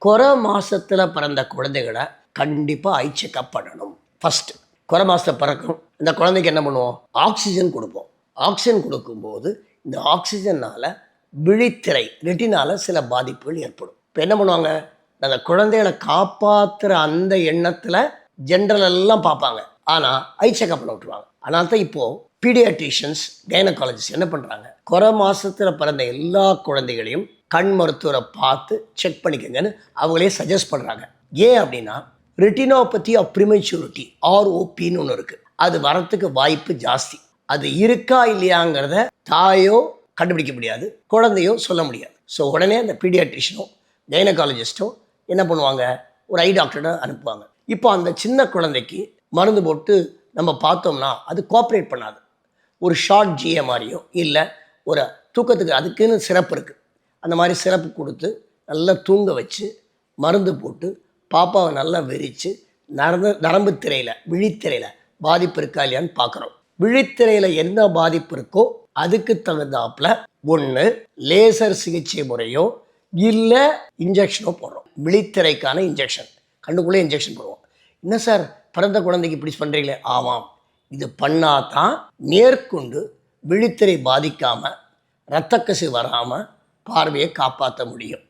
குறை மாசத்துல பிறந்த குழந்தைகளை கண்டிப்பாக ஐ செக்அப் பண்ணணும். ஃபஸ்ட்டு குறை மாதத்தை பிறக்கும் இந்த குழந்தைக்கு என்ன பண்ணுவோம்? ஆக்சிஜன் கொடுப்போம். ஆக்சிஜன் கொடுக்கும்போது இந்த ஆக்சிஜனால் விழித்திரை ரெட்டினால சில பாதிப்புகள் ஏற்படும். இப்போ என்ன பண்ணுவாங்க? அந்த குழந்தைகளை காப்பாற்றுற அந்த எண்ணத்தில் ஜென்ரல் எல்லாம் பார்ப்பாங்க. ஆனால் ஐ செக்அப் பண்ண விட்டுருவாங்க. அதனால தான் இப்போது பீடியாட்ரிஷியன்ஸ் கைனகாலஜிஸ்ட் என்ன பண்ணுறாங்க? குறை மாதத்தில் பிறந்த எல்லா குழந்தைகளையும் கண் மருத்துவரை பார்த்து செக் பண்ணிக்கங்கன்னு அவங்களே சஜஸ்ட் பண்ணுறாங்க. ஏன் அப்படின்னா ரெட்டினோபதி ஆஃப் ப்ரிமெச்சூரிட்டி ஆர்ஓபின்னு ஒன்று இருக்குது. அது வரத்துக்கு வாய்ப்பு ஜாஸ்தி. அது இருக்கா இல்லையாங்கிறத தாயோ கண்டுபிடிக்க முடியாது, குழந்தையோ சொல்ல முடியாது. ஸோ உடனே அந்த பீடியாட்ரிஷனோ கைனகாலஜிஸ்ட்டோ என்ன பண்ணுவாங்க? ஒரு ஐ டாக்டர்கிட்ட அனுப்புவாங்க. இப்போ அந்த சின்ன குழந்தைக்கு மருந்து போட்டு நம்ம பார்த்தோம்னா அது கோஆப்ரேட் பண்ணாது. ஒரு ஷார்ட் ஜிஎம்ஆரையோ இல்லை ஒரு தூக்கத்துக்கு அதுக்குன்னு சிறப்பு இருக்குது, அந்த மாதிரி சிறப்பு கொடுத்து நல்லா தூங்க வச்சு மருந்து போட்டு பாப்பாவை நல்லா விரித்து நரம்பு திரையில் விழித்திரையில் பாதிப்பு இருக்கா இல்லையான்னு பார்க்குறோம். விழித்திரையில் என்ன பாதிப்பு இருக்கோ அதுக்கு தகுந்தாப்புல ஒன்று லேசர் சிகிச்சை முறையோ இல்லை இன்ஜெக்ஷனோ போடுறோம். விழித்திரைக்கான இன்ஜெக்ஷன், கண்ணுக்குள்ளே இன்ஜெக்ஷன் போடுவோம். என்ன சார் பிறந்த குழந்தைக்கு இப்படி பண்ணுறீங்களே? ஆமாம், இது பண்ணால் தான் மேற்கொண்டு விழித்திரை பாதிக்காமல் இரத்த கசிவு வராமல் பார்வையை காப்பாற்ற முடியும்.